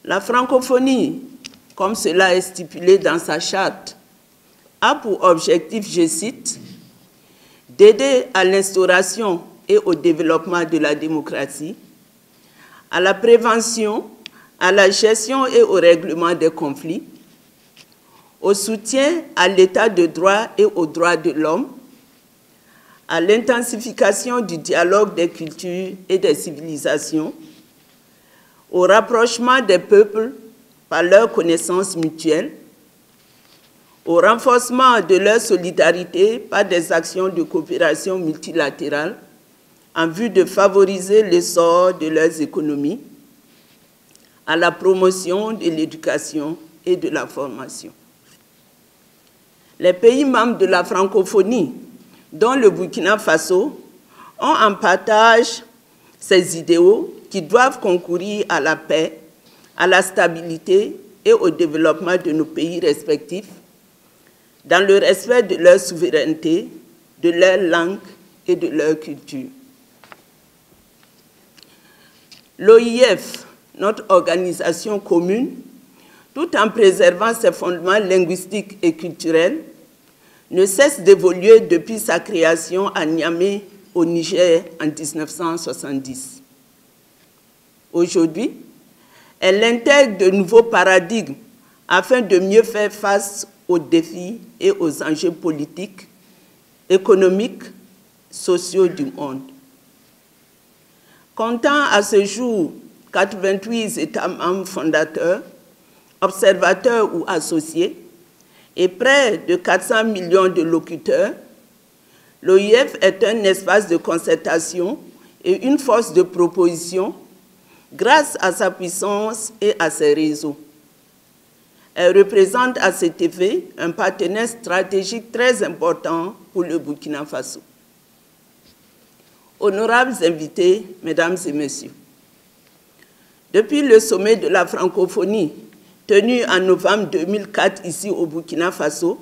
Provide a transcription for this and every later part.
La francophonie, comme cela est stipulé dans sa charte, a pour objectif, je cite, d'aider à l'instauration et au développement de la démocratie, à la prévention, à la gestion et au règlement des conflits, au soutien à l'état de droit et aux droits de l'homme, à l'intensification du dialogue des cultures et des civilisations, au rapprochement des peuples par leur connaissance mutuelle, au renforcement de leur solidarité par des actions de coopération multilatérale en vue de favoriser l'essor de leurs économies, à la promotion de l'éducation et de la formation. Les pays membres de la francophonie, dont le Burkina Faso, ont en partage ces idéaux qui doivent concourir à la paix, à la stabilité et au développement de nos pays respectifs, dans le respect de leur souveraineté, de leur langue et de leur culture. L'OIF, notre organisation commune, tout en préservant ses fondements linguistiques et culturels, ne cesse d'évoluer depuis sa création à Niamey, au Niger, en 1970. Aujourd'hui, elle intègre de nouveaux paradigmes afin de mieux faire face aux défis et aux enjeux politiques, économiques, sociaux du monde. Comptant à ce jour 88 États membres fondateurs, observateurs ou associés, et près de 400 millions de locuteurs, l'OIF est un espace de concertation et une force de proposition grâce à sa puissance et à ses réseaux. Elle représente à cet effet un partenaire stratégique très important pour le Burkina Faso. Honorables invités, mesdames et messieurs, depuis le sommet de la francophonie tenu en novembre 2004 ici au Burkina Faso,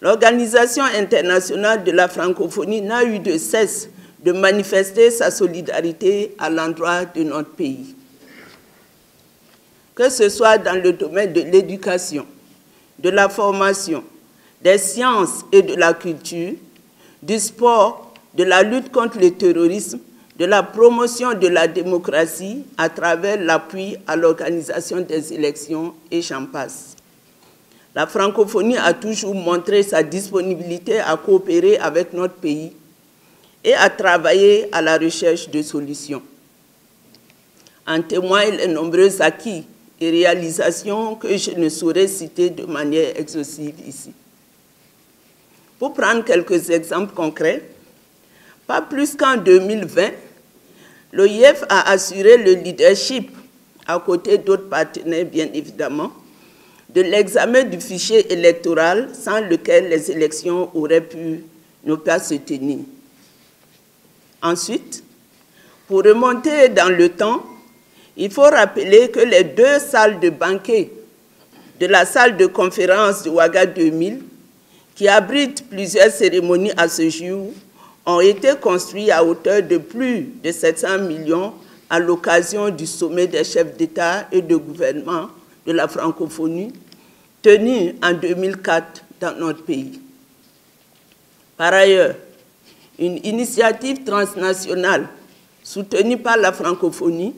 l'Organisation internationale de la francophonie n'a eu de cesse de manifester sa solidarité à l'endroit de notre pays. Que ce soit dans le domaine de l'éducation, de la formation, des sciences et de la culture, du sport, de la lutte contre le terrorisme, de la promotion de la démocratie à travers l'appui à l'organisation des élections et j'en passe. La francophonie a toujours montré sa disponibilité à coopérer avec notre pays et à travailler à la recherche de solutions. En témoignent les nombreux acquis et réalisations que je ne saurais citer de manière exhaustive ici. Pour prendre quelques exemples concrets, pas plus qu'en 2020, l'OIF a assuré le leadership, à côté d'autres partenaires bien évidemment, de l'examen du fichier électoral sans lequel les élections auraient pu ne pas se tenir. Ensuite, pour remonter dans le temps, il faut rappeler que les deux salles de banquet de la salle de conférence de Ouaga 2000, qui abrite plusieurs cérémonies à ce jour, ont été construits à hauteur de plus de 700 millions à l'occasion du sommet des chefs d'État et de gouvernement de la francophonie, tenu en 2004 dans notre pays. Par ailleurs, une initiative transnationale soutenue par la francophonie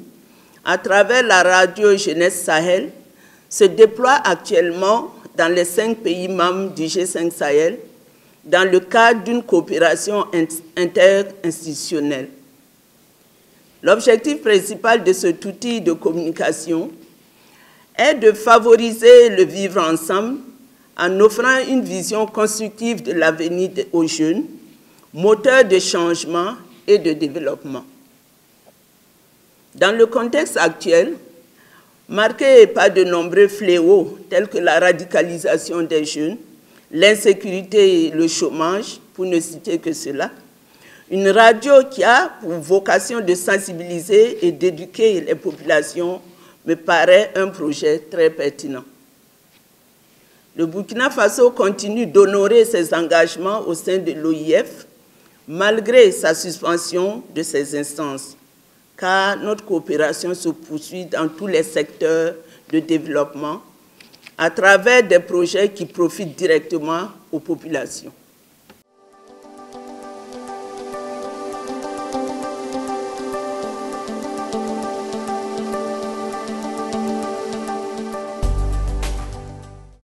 à travers la radio Jeunesse Sahel se déploie actuellement dans les 5 pays membres du G5 Sahel dans le cadre d'une coopération interinstitutionnelle. L'objectif principal de cet outil de communication est de favoriser le vivre ensemble en offrant une vision constructive de l'avenir aux jeunes, moteur de changement et de développement. Dans le contexte actuel, marqué par de nombreux fléaux tels que la radicalisation des jeunes, l'insécurité et le chômage, pour ne citer que cela, une radio qui a pour vocation de sensibiliser et d'éduquer les populations me paraît un projet très pertinent. Le Burkina Faso continue d'honorer ses engagements au sein de l'OIF, malgré sa suspension de ses instances, car notre coopération se poursuit dans tous les secteurs de développement à travers des projets qui profitent directement aux populations.